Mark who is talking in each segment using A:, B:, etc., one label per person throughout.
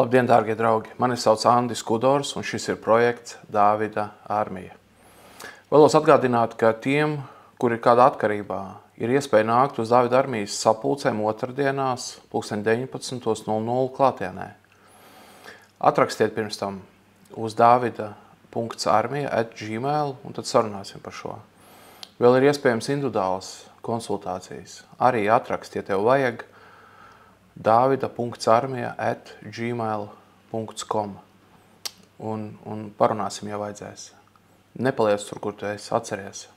A: Labdien, dārgie draugi! Mani sauc Andis Kudors, un šis ir projekts Dāvida armija. Vēlos atgādināt, ka tiem, kuri ir kādā atkarībā, ir iespēja nākt uz Dāvida armijas sapulcēm otrdienās 19:00 klātienē. Atrakstiet pirms tam uz davida.armija@gmail, un tad sarunāsim par šo. Vēl ir iespējams individuālas konsultācijas. Arī atrakstiet, tev vajag davida.armija@gmail.com un parunāsim, ja vajadzēs. Nepaliec tur, kur tu esi, atceries.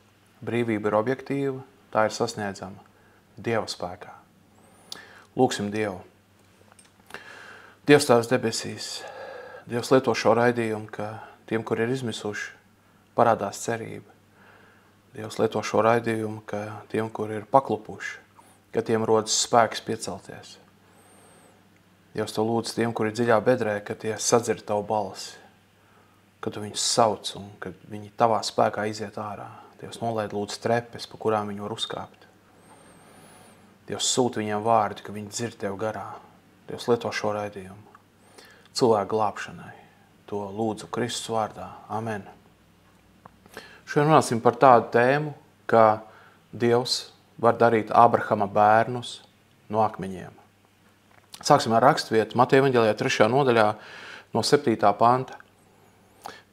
A: Brīvība ir objektīva, tā ir sasniedzama Dieva spēkā. Lūksim Dievu. Dievs Tēvs debesīs, Dievs lieto šo raidījumu, ka tiem, kur ir izmisuši, parādās cerība. Dievs lieto šo raidījumu, ka tiem, kur ir paklupuši, ka tiem rodas spēks piecelties. Dievs, Tev lūdz tiem, kuri ir dziļā bedrē, ka tie sadzird Tavu balsi, ka Tu viņus sauc un ka viņi Tavā spēkā iziet ārā. Dievs, nolaid lūdz trepes, pa kurām viņi var uzkāpt. Dievs, sūta viņiem vārdi, ka viņi dzird Tev garā. Dievs, lieto šo raidījumu cilvēku glābšanai. To lūdzu Kristus vārdā. Amen. Šodien runāsim par tādu tēmu, ka Dievs var darīt Ābrahama bērnus no akmeņiem. Sāksim ar raksturvietu Mateja evaņģēlijā 3. nodaļā no 7. panta.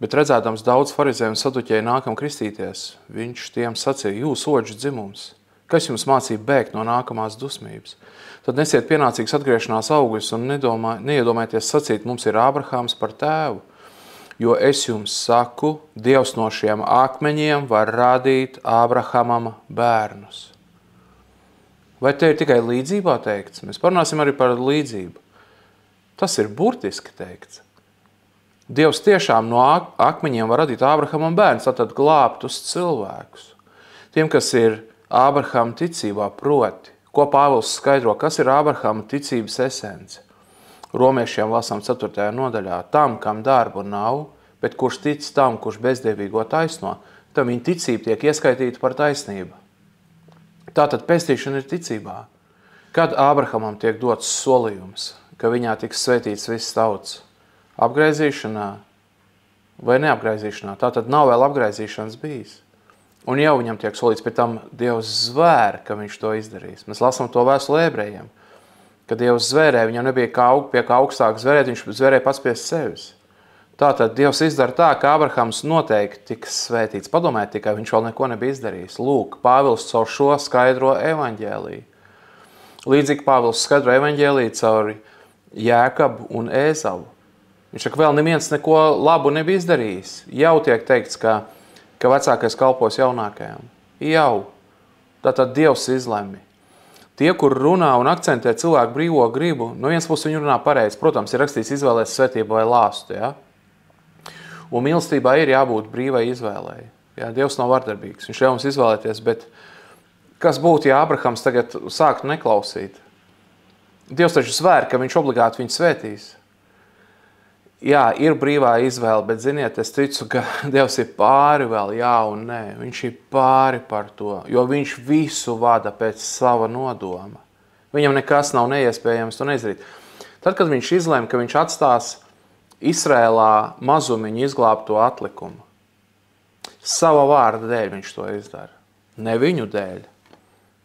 A: Bet redzēdams daudz farizēju un saduķēju nākam kristīties, viņš tiem sacīja: jūs oģu dzimums, kas jums mācīja bēgt no nākamās dusmības? Tad nesiet pienācīgs atgriešanās augļus un neiedomājieties sacīt, mums ir Ābrahāms par tēvu. Jo es jums saku, Dievs no šiem akmeņiem var radīt Ābrahamam bērnus. Vai te ir tikai līdzībā teikts? Mēs parunāsim arī par līdzību. Tas ir burtiski teikts. Dievs tiešām no akmeņiem var radīt Ābrahamam bērnus, tātad glābtus cilvēkus. Tiem, kas ir Ābrahama ticībā, proti, ko Pāvils skaidro, kas ir Ābrahama ticības esence. Romiešiem lasām 4. nodaļā. Tam, kam darbu nav, bet kurš tic tam, kurš bezdievīgo taisno, tam viņa ticība tiek ieskaitīta par taisnību. Tātad pestīšana ir ticībā. Kad Ābrahamam tiek dots solījums, ka viņā tiks svētīts viss tauts? Apgraizīšanā vai neapgraizīšanā? Tātad nav vēl apgraizīšanas bijis. Un jau viņam tiek solīts, pēc tam Dievs zvēra, ka viņš to izdarīs. Mēs lasām to vēstuli ebrejiem. Kad Dievs zvērēja, viņam nebija pie kā augstāk zvērēt, viņš zvērēja pats pie sevis. Tātad Dievs izdara tā, ka Ābrahams noteikti tiks svētīts. Padomājiet tikai, viņš vēl neko nebija izdarījis. Lūk, Pāvils caur šo skaidro evaņģēliju. Līdzīgi Pāvils skaidro evaņģēliju caur Jēkabu un Ēzavu. Viņš saka, vēl neviens neko labu nebija izdarījis. Jau tiek teikts, ka vecākais kalpos jaunākajam. Jau. Tātad Dievs izlemj. Tie, kur runā un akcentē cilvēku brīvo gribu, no vienas puses viņi runā pareizi. Protams, ir rakstīts izvēlēs svētību vai lāstu. Ja? Un mīlestībā ir jābūt brīvai izvēlēji. Ja? Dievs nav vardarbīgs. Viņš ļauj mums izvēlēties, bet kas būtu, ja Ābrahams tagad sāktu neklausīt? Dievs taču svēr, ka viņš obligāti viņu svētīs. Jā, ir brīvā izvēle, bet ziniet, es ticu, ka Dievs ir pāri vēl, jā un nē. Viņš ir pāri par to, jo viņš visu vada pēc sava nodoma. Viņam nekas nav neiespējams to neizdarīt. Tad, kad viņš izlēma, ka viņš atstās Izrēlā mazumiņu izglābto atlikumu, sava vārda dēļ viņš to izdara. Ne viņu dēļ,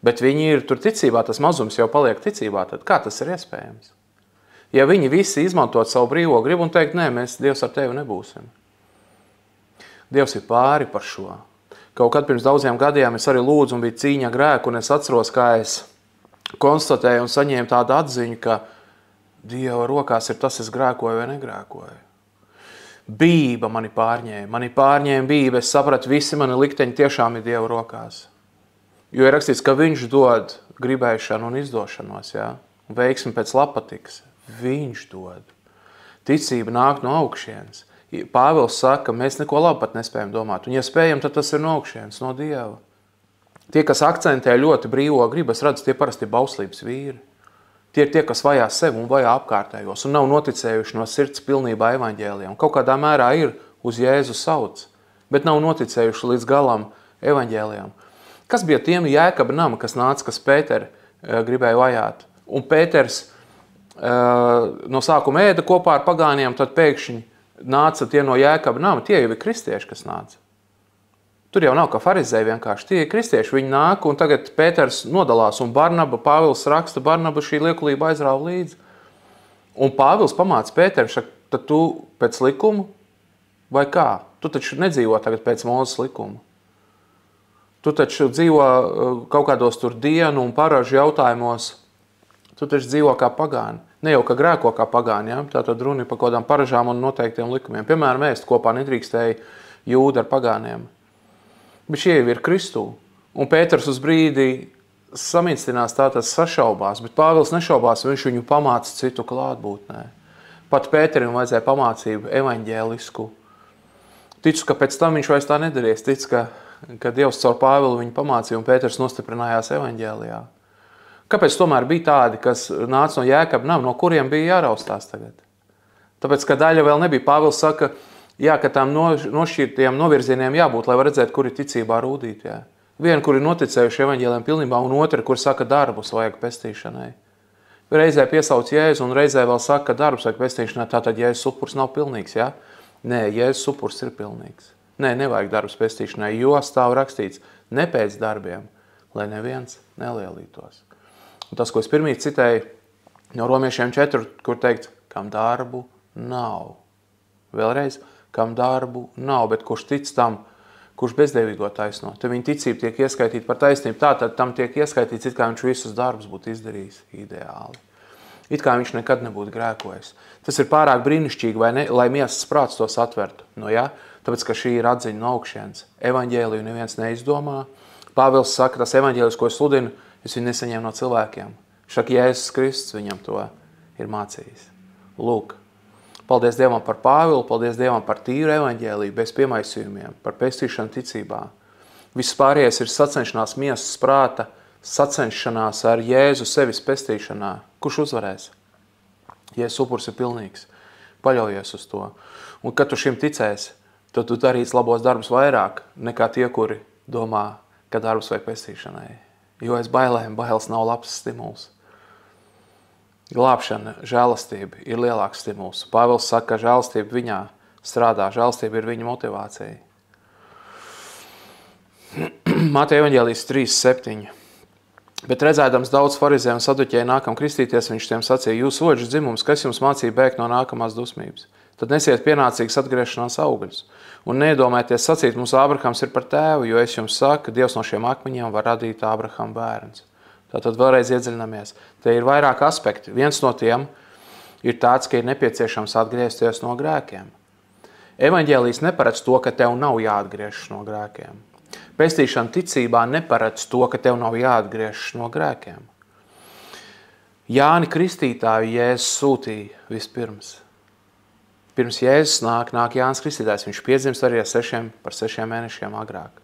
A: bet viņi ir tur ticībā, tas mazums jau paliek ticībā, tad kā tas ir iespējams? Ja viņi visi izmantot savu brīvo gribu un teikt, nē, mēs Dievs ar tevi nebūsim. Dievs ir pāri par šo. Kaut kad pirms daudziem gadiem es arī lūdzu un bija cīņa grēku, un es atceros, kā es konstatēju un saņēmu tādu atziņu, ka Dieva rokās ir tas, es grēkoju vai negrēkoju. Bība mani pārņēma bība, es sapratu, visi mani likteņi tiešām ir Dieva rokās. Jo ir rakstīts, ka viņš dod gribēšanu un izdošanos, ja? Veiksmi pēc labpatiks. Viņš dod. Ticība nāk no augšienes. Pāvils saka, ka mēs neko labu pat nespējam domāt. Un ja spējam, tad tas ir no augšienes, no Dieva. Tie, kas akcentē ļoti brīvo gribu, es redzu, tie parasti ir bauslības vīri. Tie ir tie, kas vajā sevi un vajā apkārtējos un nav noticējuši no sirds pilnībā evaņģēlijam. Kaut kādā mērā ir uz Jēzu sauc, bet nav noticējuši līdz galam evaņģēlijam. Kas bija tiem Jēkaba nama, kas nāca, kas Pēteri gribēja vajāt? Un Pēters no sākuma ēda kopā ar pagāniem, tad pēkšņi nāca tie no Jēkaba nama. Tie jau ir kristieši, kas nāca. Tur jau nav kā farizēji vienkārši. Tie ir kristieši, viņi nāk, un tagad Pēters nodalās, un Barnaba, Pāvils raksta, Barnaba šī liekulība aizrāva līdzi. Un Pāvils pamāca Pēteru, saka, tad tu pēc likumu vai kā? Tu taču nedzīvo tagad pēc Mūzes likuma. Tu taču dzīvo kaut kādos tur dienu un paražu jautājumos. Tu taču dzīvo kā pagāni. Ne jau kā grēko kā pagāni, ja? Tātad runa par kaut kādām paražām un noteiktiem likumiem. Piemēram, ēst kopā nedrīkstēja jūdi ar pagāniem. Bet šie jau ir Kristū. Un Pēters uz brīdi samīstinās, tātad sašaubās, bet Pāvils nešaubās, viņš viņu pamāca citu klātbūtnē. Pat Pēterim vajadzēja pamācību evaņģēlisku. Ticu, ka pēc tam viņš vairs tā nedarīs. Ticu, ka Dievs caur Pāvilu viņu pamācīja un Pēters nostiprinājās evaņģēlijā. Kāpēc tomēr bija tādi, kas nāca no Jēkaba nama, no kuriem bija jāraustās tagad? Tāpēc, ka daļa vēl nebija. Pāvils saka, jā, ka tām nošķirtiem novirzieniem jābūt, lai var redzēt, kuri ticībā rūdīt. Jā. Viena, kuri noticējuši evaņģēliem pilnībā, un otra, kur saka, darbus vajag pestīšanai. Reizē piesauc Jēzu, un reizē vēl saka, ka darbus vajag pestīšanai, tātad Jēzus upurs nav pilnīgs. Jā? Nē, Jēzus upurs ir pilnīgs. Nē, nevajag darbus pestīšanai, jo stāv rakstīts ne pēc darbiem, lai neviens nelielītos. Un tas, ko es pirmīt citēju no Romiešiem 4, kur teikt, kam darbu nav. Vēlreiz, kam darbu nav, bet kurš tic tam, kurš bezdevīgo taisno. Tad viņa ticība tiek ieskaitīta par taisnību. Tātad tam tiek ieskaitīts, it kā viņš visus darbus būtu izdarījis ideāli. It kā viņš nekad nebūtu grēkojis. Tas ir pārāk brīnišķīgi, vai ne, lai miesas prāts tos atvertu. No, ja? Tāpēc, ka šī ir atziņa no augšienes. Evaņģēliju neviens neizdomā. Pāvils saka, tas evaņģēlijs, ko es sludinu, es viņu nesaņēmu no cilvēkiem. Šak Jēzus Kristus viņam to ir mācījis. Lūk. Paldies Dievam par Pāvilu, paldies Dievam par tīru evaņģēliju, bez piemaisījumiem, par pestīšanu ticībā. Viss pārējais ir sacenšanās miesas prāta, sacenšanās ar Jēzu sevis pestīšanā. Kurš uzvarēs? Jēzus upurs ir pilnīgs. Paļaujies uz to. Un kad tu šim ticēsi, tad tu darīsi labos darbus vairāk nekā tie, kuri domā, ka darbus vajag pestīšanai. Jo aiz bailēm bailes nav labs stimuls. Glābšana, žēlastība ir lielāks stimuls. Pāvils saka, ka žēlastība viņā strādā, žēlastība ir viņa motivācija. Mateja evaņģēlijs 3:7. Bet redzēdams daudz farizēju un saduķēju nākam kristīties, viņš tiem sacīja, jūs oģis dzimums, kas jums mācīja bēgt no nākamās dusmības? Tad nesiet pienācīgas atgriešanās augļus. Un neiedomājieties sacīt, mums Ābrahams ir par tēvu, jo es jums saku, ka Dievs no šiem akmeņiem var radīt Ābrahama bērns. Tātad vēlreiz iedziļinamies. Te ir vairāk aspekti. Viens no tiem ir tāds, ka ir nepieciešams atgriezties no grēkiem. Evaņģēlijs neparedz to, ka tev nav jāatgriežas no grēkiem. Pestīšana ticībā neparedz to, ka tev nav jāatgriežas no grēkiem. Jāni Kristītāju Jēzus sūtīja vispirms. Pirms Jēzus nāk Jānis Kristītājs. Viņš piedzimst arī par 6 mēnešiem agrāk.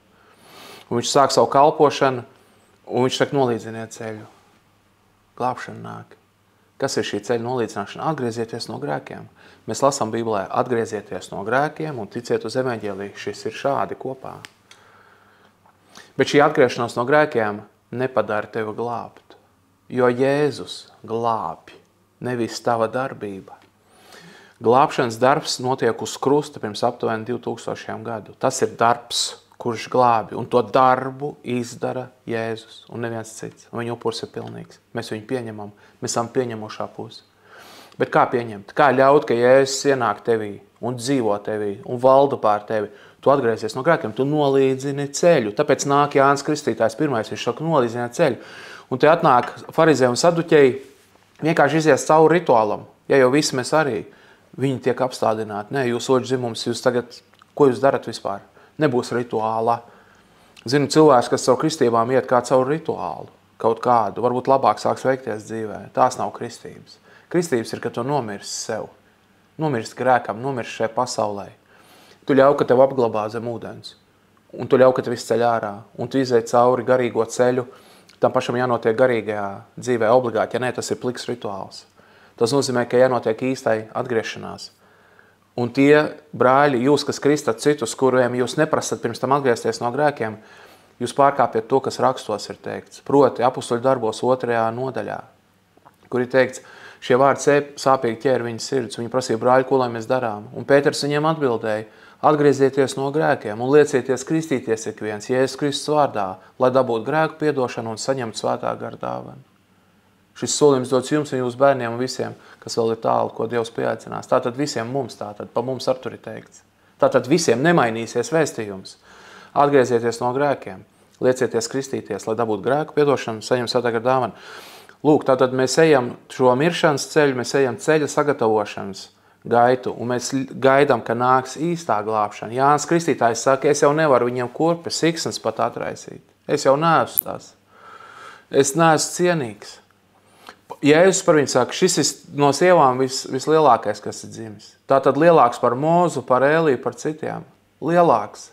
A: Un viņš sāk savu kalpošanu, un viņš saka, nolīdziniet ceļu. Glābšana nāk. Kas ir šī ceļa nolīdzināšana? Atgriezieties no grēkiem. Mēs lasām Bībelē, atgriezieties no grēkiem un ticiet uz evaņģēliju. Šis ir šādi kopā. Bet šī atgriešanās no grēkiem nepadara tevi glābt. Jo Jēzus glābi, nevis tava darbība. Glābšanas darbs notiek uz krusta pirms aptuveni 2000 gadu. Tas ir darbs, kurš glābi, un to darbu izdara Jēzus un neviens cits. Un viņa upurs ir pilnīgs. Mēs viņu pieņemam, mēs esam pieņemušā pusi. Bet kā pieņemt? Kā ļaut, ka Jēzus ienāk tevī un dzīvo tevī un valda pār tevi? Tu atgriezies no grēkiem, tu nolīdzini ceļu. Tāpēc nāk Jānis Kristītājs pirmais, viņš saka, nolīdziniet ceļu. Un te atnāk farizēji un saduķeji, vienkārši izies cauri rituālam. Ja jau visi mēs arī, viņi tiek apstādināti. Nē, jūs oģi dzimums, jūs tagad, ko jūs darat vispār? Nebūs rituāla. Zinu cilvēks, kas caur kristībām iet kā caur rituālu, kaut kādu, varbūt labāk sāks veikties dzīvē. Tās nav kristības. Kristības ir, ka tu nomirsi sev. Nomirsti grēkam, nomirsti šai pasaulē. Tu ļauj, ka tev apglabā zem ūdens. Un tu ļauj, ka tev izceļ ārā. Un tu izēj cauri garīgo ceļu. Tam pašam jānotiek garīgajā dzīvē obligāti. Ja nē, tas ir pliks rituāls. Tas nozīmē, ka jānotiek īstai atgriešanās. Un tie brāļi, jūs, kas kristat citus, kuriem jūs neprasat pirms tam atgriezties no grēkiem, jūs pārkāpiet to, kas rakstos ir teikts. Proti, apustuļu darbos 2. nodaļā, kur ir teikts, Šie vārdi sāpīgi ķēra viņas sirds. Viņi prasīja, brāļi, ko lai mēs darām? Un Pēters viņiem atbildēja, atgriezieties no grēkiem un liecieties kristīties ik viens Jēzus Kristus vārdā, lai dabūtu grēku piedošanu un saņemtu svētā gara dāvanu. Šis solījums dots jums un jūsu bērniem un visiem, kas vēl ir tālu, ko Dievs pieaicinās. Tātad visiem mums tātad, pa mums ar tur ir teikts. Tātad visiem nemainīsies vēstījums. Atgriezieties no grēkiem, liecieties kristīties, lai dabūtu grēku piedošanu, saņemtu svētā gara dāvanu. Lūk, tātad mēs ejam šo miršanas ceļu, mēs ejam ceļa sagatavošanas gaitu, un mēs gaidām, ka nāks īstā glābšana. Jānis Kristītājs saka, es jau nevaru viņiem kurpes, siksnas pat atraisīt. Es jau neesmu tas. Es neesmu cienīgs. Jēzus par viņu saka, šis ir no sievām vislielākais, kas ir dzimis. Tātad lielāks par Mozu, par Ēliju, par citiem. Lielāks.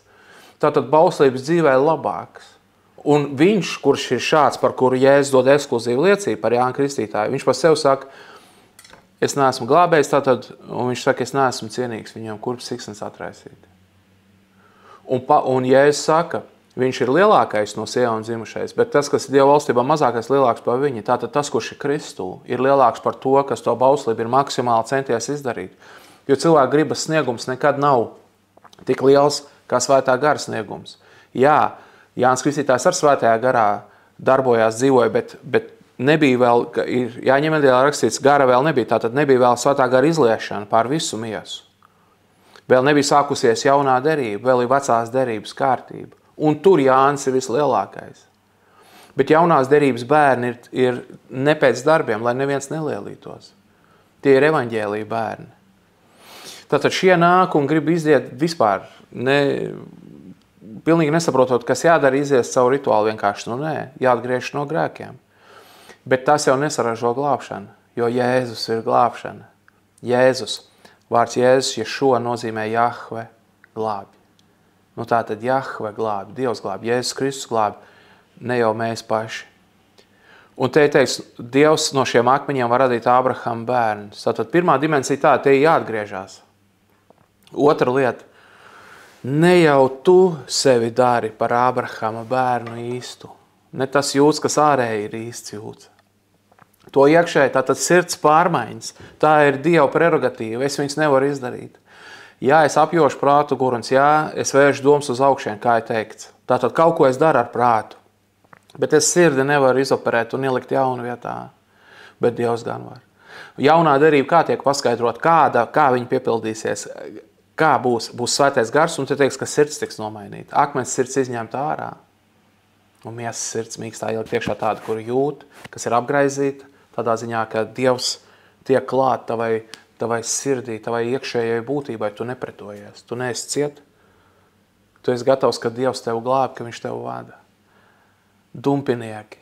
A: Tātad bauslības dzīvē labāks. Un viņš, kurš ir šāds, par kuru Jēzus dod ekskluzīvu liecību par Jānu Kristītāju, viņš par sevi saka, es neesmu glābējis, tātad, un viņš saka, es neesmu cienīgs viņam kurpes siksnas atraisīt. Un Jēzus saka, viņš ir lielākais no sievām dzimušais, bet tas, kas ir Dieva valstībā mazākais, lielāks par viņu, tātad tas, kurš ir Kristū, ir lielāks par to, kas to bauslību ir maksimāli centies izdarīt. Jo cilvēka gribas sniegums nekad nav tik liels kā svētā gara sniegums. Jā, Jānis Kristītājs ar svētajā garā darbojās, dzīvoja, bet nebija vēl, jāņem nedēļā rakstīts, gara vēl nebija, tātad nebija vēl svētā gara izliešana pār visu miesu. Vēl nebija sākusies jaunā derība, vēl ir vecās derības kārtība. Un tur Jānis ir vislielākais. Bet jaunās derības bērni ir ne pēc darbiem, lai neviens nelielītos. Tie ir evaņģēlija bērni. Tātad šie nāk un grib iziet vispār, pilnīgi nesaprotot, kas jādara, izies savu rituālu vienkārši, jāatgriež no grēkiem. Bet tas jau nesaražo glābšanu, jo Jēzus ir glābšana. Jēzus, vārds Jēzus, Ješua nozīmē Jahve glābi. Tātad Jahve glābi, Dievs glābi, Jēzus Kristus glābi, ne jau mēs paši. Un te teiks, Dievs no šiem akmeņiem var radīt Ābrahama bērnus. Tātad pirmā dimensija tā, te jāatgriežās. Otra lieta. Ne jau tu sevi dari par Ābrahama bērnu īstu. Ne tas jūts, kas ārēji ir īsts jūts. To iekšēji, tātad sirds pārmaiņas. Tā ir Dieva prerogatīva, es viņas nevaru izdarīt. Jā, es apjošu prātu guruns, jā, es vēršu domas uz augšiem, kā ir teikts. Tātad kaut ko es daru ar prātu. Bet es sirdi nevaru izoperēt un ielikt jaunu vietā. Bet Dievs gan var. Jaunā derība kā tiek paskaidrot, kā viņa piepildīsies, kā būs svētais gars, un te teiks, ka sirds tiks nomainīta. Akmens sirds izņemta ārā, un miesas sirds mīkstā ielikt iekšā tāda, kuru jūt, kas ir apgraizīta, tādā ziņā, ka Dievs tiek klāt tavai sirdī, tavai iekšējai būtībai, tu nepretojies, tu neesi ciet, tu esi gatavs, ka Dievs tev glāb, ka viņš tev vada. Dumpinieki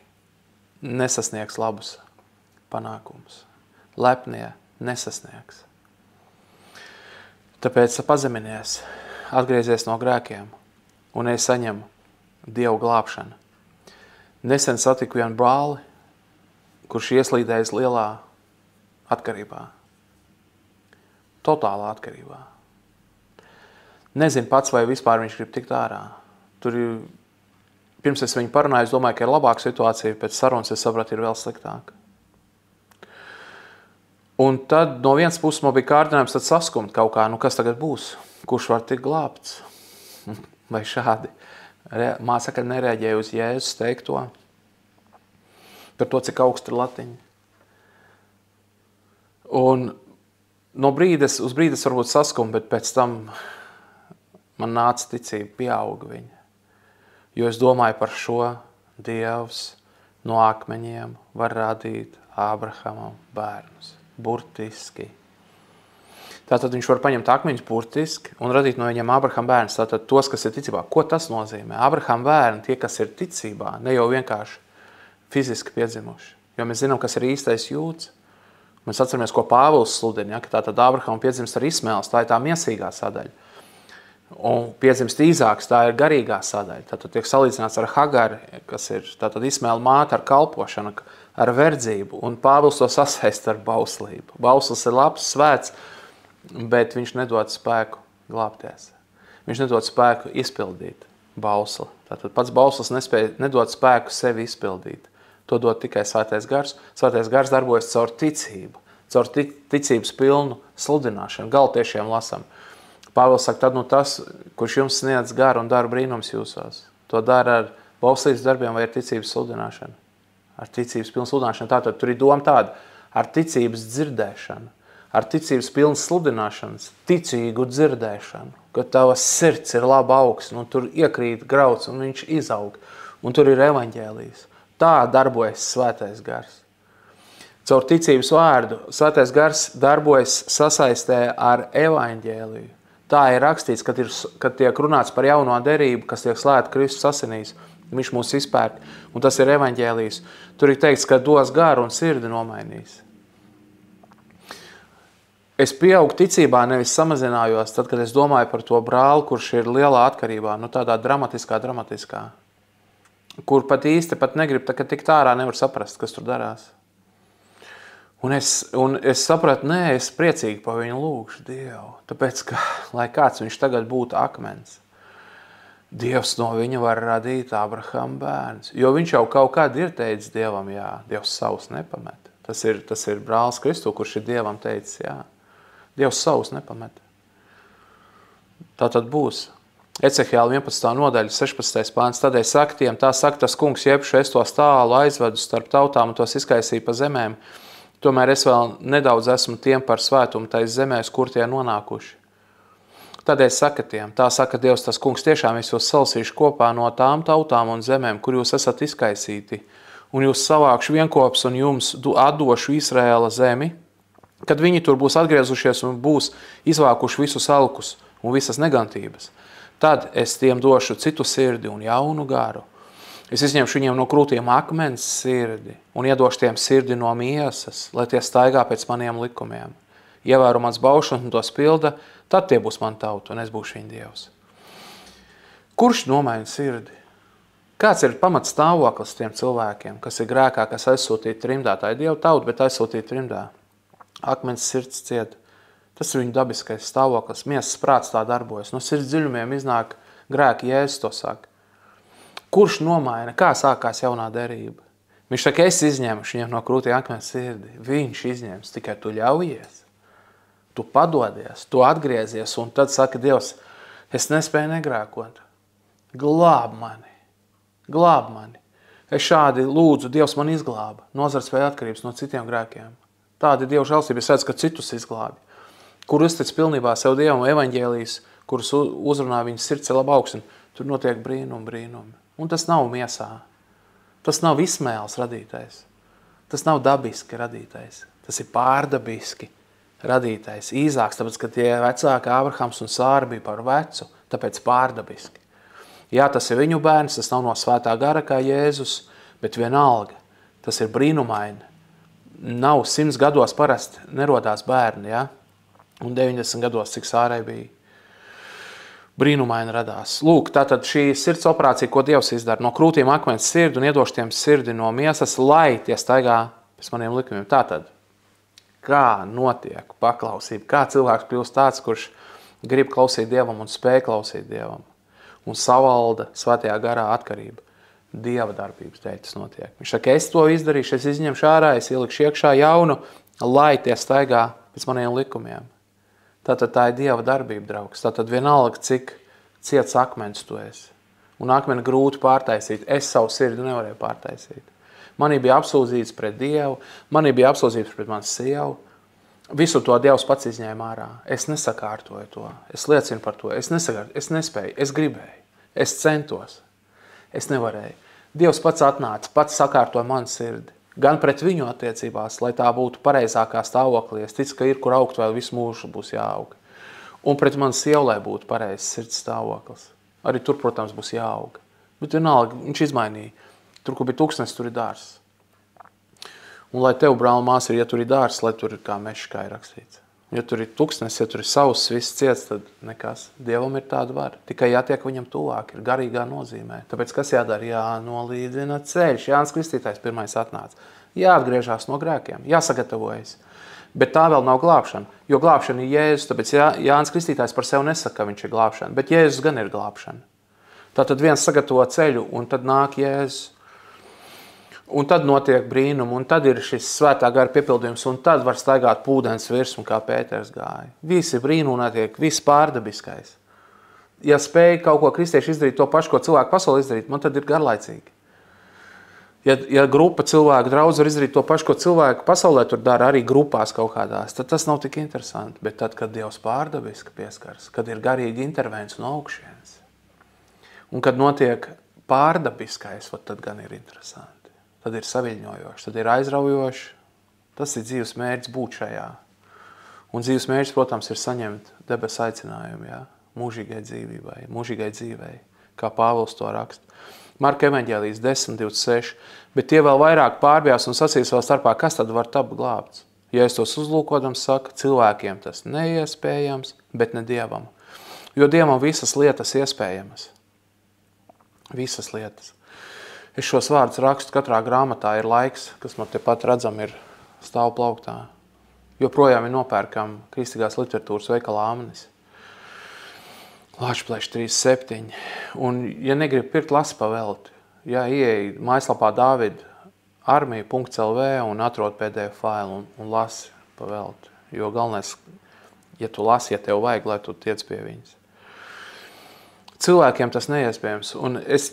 A: nesasniegs labus panākumus, lepnie nesasniegs. Tāpēc pazeminies, atgriezies no grēkiem un es saņemu Dievu glābšanu. Nesen satiku vienu brāli, kurš ieslīdējis lielā atkarībā. Totālā atkarībā. Nezinu pats, vai vispār viņš grib tikt ārā. Pirms es viņu parunāju, es domāju, ka ir labāka situācija, pēc sarunas es sapratu, ir vēl sliktāka. Un tad no vienas puses man bija kārdinājums tad saskumt kaut kā, kas tagad būs? Kurš var tikt glābts? Vai šādi? Māsa saka, nereaģēja uz Jēzus teikto par to, cik augsti ir latiņi. Un no uz brīdes varbūt saskumt, bet pēc tam man nāca ticība, pieauga viņa. Jo es domāju par šo, Dievs no akmeņiem var radīt Ābrahamam bērnus. Burtiski. Tātad viņš var paņemt akmeņus burtiski un radīt no viņiem Ābrahama bērnus. Tātad tos, kas ir ticībā. Ko tas nozīmē? Ābrahama bērni, tie, kas ir ticībā, ne jau vienkārši fiziski piedzimuši. Jo mēs zinām, kas ir īstais jūds. Mēs atceramies, ko Pāvils sludina, ka tātad Ābrahama piedzimst ar Ismēls, tā ir tā miesīgā sadaļa. Un piedzimst Īzāks, tā ir garīgā sadaļa. Tātad tiek salīdzināts ar Hagari, kas ir tātad Ismēla māte ar kalpošanu, ar verdzību, un Pāvils to sasaist ar bauslību. Bauslis ir labs, svēts, bet viņš nedod spēku glābties. Viņš nedod spēku izpildīt bausli. Tātad pats bauslis nedod spēku sevi izpildīt. To dod tikai svētais gars. Svētais gars darbojas caur ticību. caur ticības pilnu sludināšanu. Galatiešiem lasam. Pāvils saka, tad tas, kurš jums sniedz garu un dara brīnums jūsos, to dara ar bauslības darbiem vai ar ticības sludināšanu. Ar ticības pilnu sludināšanu. Tātad tur ir doma tāda, ar ticības dzirdēšanu, ar ticības pilnu sludināšanas, ticīgu dzirdēšanu, ka tavas sirds ir laba augsne, un tur iekrīt grauds, un viņš izaug, un tur ir evaņģēlijs. Tā darbojas Svētais Gars. Caur ticības vārdu Svētais Gars darbojas sasaistē ar evaņģēliju. Tā ir rakstīts, kad tiek runāts par jauno derību, kas tiek slēgta Kristus asinīs. Viņš mūs izpērk, un tas ir evaņģēlijs. Tur ir teikts, ka dos garu un sirdi nomainīs. Es pieaugu ticībā, nevis samazinājos, tad, kad es domāju par to brāli, kurš ir lielā atkarībā, tādā dramatiskā, kur pat īsti negrib, ka tik tārā nevar saprast, kas tur darās. Un es sapratu, es priecīgi pa viņu lūgšu Dievu, tāpēc, ka, lai kāds viņš tagad būtu akmens, Dievs no viņa var radīt Abrahama bērns, jo viņš jau kaut kād ir teicis Dievam, jā, Dievs savus nepamet. Tas ir brālis Kristu, kurš ir Dievam teicis, jā, Dievs savus nepamet. Tā tad būs. Ecehēla 11. nodaļa, 16. pāns, tādēļ saka tiem, tā saka tas kungs, jebšu es tos tālu aizvedu starp tautām un tos izkaisīju pa zemēm, tomēr es vēl nedaudz esmu tiem par svētumu tais zemēs, kur tie nonākuši. Tādēļ saka tiem, tā saka Dievs tas kungs, tiešām es jūs salsīšu kopā no tām tautām un zemēm, kur jūs esat izkaisīti, un jūs savākšu vienkops un jums atdošu Izraēla zemi, kad viņi tur būs atgriezušies un būs izvākuši visus alkus un visas negantības. Tad es tiem došu citu sirdi un jaunu garu. Es izņemšu viņiem no krūtiem akmens sirdi un iedošu tiem sirdi no miesas, lai tie staigā pēc maniem likumiem. Ievēro mans baušus un tos pilda, tad tie būs man tauta un es būšu viņa Dievs. Kurš nomaina sirdi? Kāds ir pamats stāvoklis tiem cilvēkiem, kas ir grēkā, kas aizsūtīti trimdā? Tā ir Dieva tauta, bet aizsūtīti trimdā. Akmens sirds ciet. Tas ir viņa dabiskais stāvoklis. Miesas prāts tā darbojas. No sirds dziļumiem iznāk grēki, Jēzus to saka. Kurš nomaina? Kā sākās jaunā derība? Viņš saka, es izņemšu viņam no krūtī akmens sirdi. Viņš izņems, tikai tu ļaujies. Tu padodies, tu atgriezies, un tad saka Dievs, es nespēju negrēkot. Glāb mani. Glāb mani. Es šādi lūdzu, Dievs man izglāba. Nozarspēja atkarības no citiem grēkiem. Tāda Dieva žēlstība, es redzu, ka citus izglābi. Kur uztic pilnībā sev Dievam evaņģēlijas, kurus uzrunā viņas sirds laba augsne, tur notiek brīnumi. Un tas nav miesā. Tas nav izsmēls radītais. Tas nav dabiski radītais. Tas ir pārdabiski radītais. Īzāks, tāpēc, ka tie vecāki Abrahams un Sāra bija par vecu, tāpēc pārdabiski. Jā, tas ir viņu bērns, tas nav no svētā gara kā Jēzus, bet vienalga. Tas ir brīnumaini. Nav 100 gados parasti nerodās bērni, ja? Un 90 gados, cik Sārai bija. Brīnumaini radās. Lūk, tātad šī sirds operācija, ko Dievs izdara, no krūtīm akmens sirdi un iedošu tiem sirdi no miesas, lai tie staigā pēc maniem likumiem. Tātad, kā notiek paklausība, kā cilvēks kļūst tāds, kurš grib klausīt Dievam un spēj klausīt Dievam un savalda svētajā garā atkarība. Dieva darbības dēļ tas notiek. Viņš saka, es to izdarīšu, es izņemšu ārā, es ielikšu iekšā jaunu, lai tie staigā pēc maniem likumiem. Tātad tā ir Dieva darbība, draugs. Tātad vienalga, cik ciets akmens tu esi. Un akmeni grūti pārtaisīt. Es savu sirdi nevarēju pārtaisīt. Manī bija apsūdzības pret Dievu, manī bija apsūdzības pret manu sievu. Visu to Dievs pats izņēma ārā. Es nesakārtoju to. Es liecinu par to. Es nespēju. Es gribēju. Es centos. Es nevarēju. Dievs pats atnāca, pats sakārtoja manu sirdi. Gan pret viņu attiecībās, lai tā būtu pareizākā stāvoklī. Es ticu, ka ir, kur augt vēl visu mūžu būs jāaug. Un pret manu sievu, lai būtu pareizs sirds stāvoklis. Arī tur, protams, būs jāaug. Bet vienalga, viņš izmainīja. Tur, kur bija tūkstnes, tur ir dārs. Un lai tev, brāl, māsa, ja tur ir dārs, lai tur ir kā mešs, kā ir rakstīts. Ja tur ir tūkstnes, ja tur ir savs, viss ciets, tad nekas. Dievam ir tāda vara. Tikai jātiek viņam tuvāk, ir garīgā nozīmē. Tāpēc kas jādara? Jānolīdzina ceļš. Jānis Kristītājs pirmais atnāca. Jāatgriežās no grēkiem, jāsagatavojas. Bet tā vēl nav glābšana, jo glābšana ir Jēzus. Tāpēc Jānis Kristītājs par sevi nesaka, ka viņš ir glābšana, bet Jēzus gan ir glābšana. Tātad viens sagatavo ceļu, un tad nāk Jēzus. Un tad notiek brīnumi, un tad ir šis svētā gara piepildījums, un tad var staigāt pūdens virsmu, kā Pēters gāja. Visi brīnumi notiek, viss pārdabiskais. Ja spēj kaut ko kristieši izdarīt to pašu, ko cilvēku pasauli izdarīt, man tad ir garlaicīgi. Ja grupa cilvēku draudz var izdarīt to pašu, ko cilvēku pasaulē tur dara, arī grupās kaut kādās, tad tas nav tik interesanti. Bet tad, kad Dievs pārdabiski pieskaras, kad ir garīga intervence no augšienes, un kad notiek pārdabiskais, tad gan ir interesanti. Tad ir saviļņojoši, tad ir aizraujoši. Tas ir dzīves mērķis būt šajā. Un dzīves mērķis, protams, ir saņemt debesu aicinājumu, jā? Mūžīgai dzīvībai, mūžīgai dzīvei, kā Pāvils to raksta. Marka evaņģēlijas 10:26. Bet tie vēl vairāk pārbijās un sacīs vēl starpā, kas tad var tapt glābts? Ja es tos uzlūkodams saku, cilvēkiem tas neiespējams, bet ne Dievam. Jo Dievam visas lietas iespējamas. Visas lietas. Es šos vārdus rakstu katrā grāmatā, ir laiks, kas man tepat redzam, ir stāv plauktā. Joprojām ir nopērkam kristīgās literatūras veikalā Amnis. Lāčplēš 37. Un, ja negrib pirkt, lasi pa velti. Ja ieej mājaslapā Dāvida armija.lv un atrod PDF failu un lasi pa velti. Jo galvenais, ja tu lasi, ja tev vajag, lai tu tiec pie viņas. Cilvēkiem tas neiespējams. Un es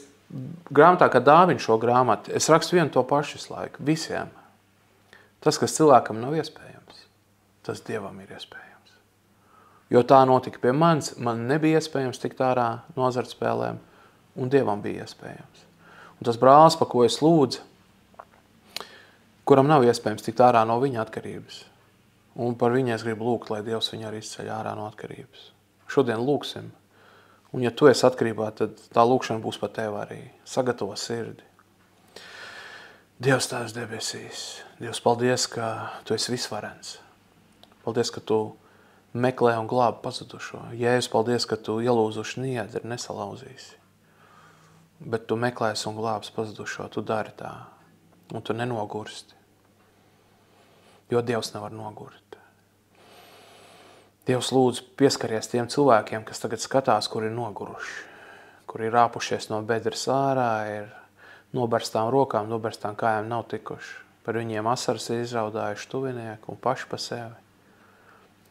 A: grāmatā, kad dāvinu šo grāmatu, es rakstu vienu to pašu visu laiku, visiem. Tas, kas cilvēkam nav iespējams, tas Dievam ir iespējams. Jo tā notika pie manis, man nebija iespējams tikt ārā no azartspēlēm, un Dievam bija iespējams. Un tas brālis, pa ko es lūdzu, kuram nav iespējams tikt ārā no viņa atkarības. Un par viņu es gribu lūgt, lai Dievs viņu arī izceļ ārā no atkarības. Šodien lūgsim. Un ja tu esi atkarībā, tad tā lūkšana būs par tevi arī. Sagatavo sirdi. Dievs tās debesīs. Dievs, paldies, ka tu esi visvarens. Paldies, ka tu meklē un glābi pazudušo. Jēzus, paldies, ka tu ielūzuši niedri nesalauzīsi. Bet tu meklēsi un glābs pazudušo. Tu dari tā. Un tu nenogursti. Jo Dievs nevar nogurt. Dievs lūdzu pieskaries tiem cilvēkiem, kas tagad skatās, kur ir noguruši, kur ir rāpušies no bedres ārā, ir noberstām rokām, noberstām kājām nav tikuši. Par viņiem asaras ir izraudājuši tuvinieki un paši pa sevi.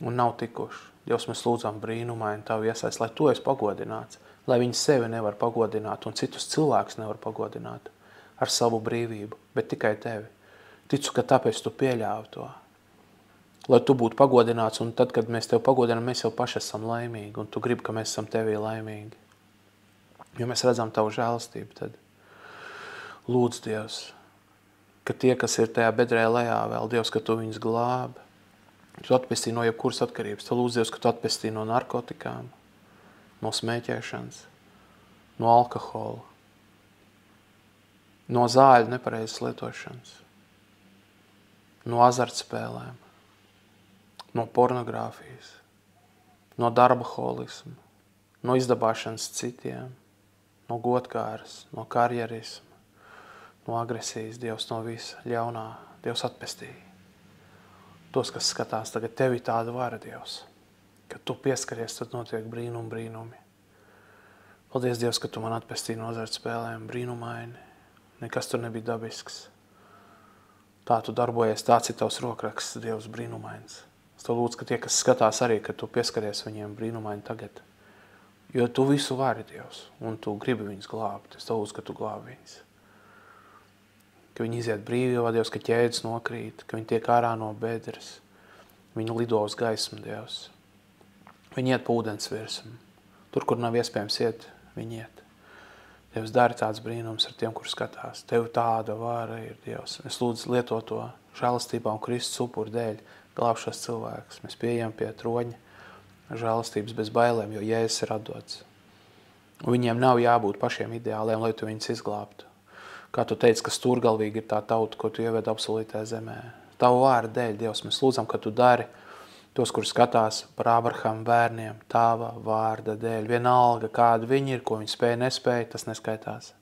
A: Un nav tikuši. Dievs, mēs lūdzam brīnumaini tavu iesaist, lai tu esi pagodināts, lai viņi sevi nevar pagodināt un citus cilvēkus nevar pagodināt ar savu brīvību, bet tikai tevi. Ticu, ka tāpēc tu pieļāvi to. Lai tu būtu pagodināts, un tad, kad mēs tev pagodinām, mēs jau paši esam laimīgi, un tu gribi, ka mēs esam tevī laimīgi. Jo mēs redzam tavu žēlastību, tad lūdz Dievs, ka tie, kas ir tajā bedrē lejā vēl, Dievs, ka tu viņus glābi, tu atpestī no jebkuras atkarības, tu lūdz Dievs, ka tu atpestī no narkotikām, no smēķēšanas, no alkohola, no zāļu nepareizas lietošanas, no azartspēlēm, no pornogrāfijas, no darba holisma, no izdabāšanas citiem, no godkāras, no karjerisma, no agresijas, Dievs no visa ļaunā, Dievs atpestīja. Tos, kas skatās tagad, tevi tāda vara, Dievs, kad tu pieskaries, tad notiek brīnumi. Paldies, Dievs, ka tu man atpestīji no azartspēlēm, brīnumaini, nekas tur nebija dabisks. Tā tu darbojies, tāds ir tavs rokraksts, Dievs, brīnumains. Es to lūdzu, ka tie, kas skatās arī, ka tu pieskaries viņiem brīnumaini tagad. Jo tu visu vari, Dievs, un tu gribi viņus glābt. Es to lūdzu, ka tu glābi viņus. Ka viņi iziet brīvībā, Dievs, ka ķēdes nokrīt, ka viņi tiek ārā no bedres. Viņi lido uz gaismu, Dievs. Viņi iet pa ūdens virsmu. Tur, kur nav iespējams iet, viņi iet. Dievs, dari tāds brīnums ar tiem, kur skatās. Tev tāda vara ir, Dievs. Es lūdzu lieto to žēlastībā un Kristus upuru dēļ glāb šos cilvēkus. Mēs pieejam pie troņa žēlastības bez bailēm, jo Jēzus ir atdots. Un viņiem nav jābūt pašiem ideāliem, lai tu viņus izglābtu. Kā tu teici, ka stūrgalvīgi ir tā tauta, ko tu ieved absolūtā zemē. Tavu vārdu dēļ, Dievs, mēs lūdzam, ka tu dari tos, kur skatās par Abrahama bērniem, tava vārda dēļ. Vienalga, kāda viņi ir, ko viņi spēja, nespēja, tas neskaitās.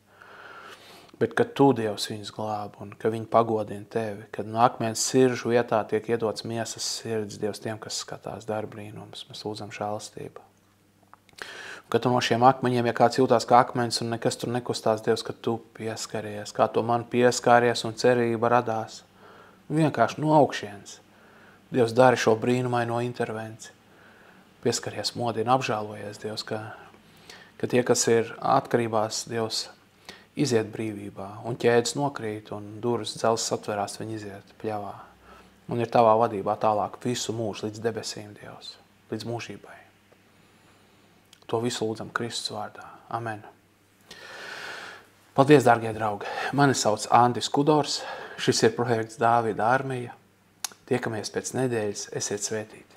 A: Bet, kad tu, Dievs, viņus glābi un ka viņi pagodina tevi, kad no akmens siržu vietā tiek iedots miesas sirds, Dievs, tiem, kas skatās, dara brīnums. Mēs lūdzam žēlastību. Ka tu no šiem akmeņiem, ja kāds jūtās kā akmeņs un nekas tur nekustās, Dievs, ka tu pieskaries, kā to man pieskāries un cerība radās. Vienkārši no augšienes. Dievs, dari šo brīnumaino intervenci. Pieskaries, modina, apžēlojies, Dievs, ka tie, kas ir atkarībās, Dievs, iziet brīvībā, un ķēdes nokrīt, un durvis dzelzs atverās, viņi iziet pļavā. Un ir tavā vadībā tālāk visu mūžu līdz debesīm, Dievs, līdz mūžībai. To visu lūdzam Kristus vārdā. Amen. Paldies, dārgie draugi. Mani sauc Andris Kudors. Šis ir projekts Dāvida armija. Tiekamies pēc nedēļas. Esiet svētīti.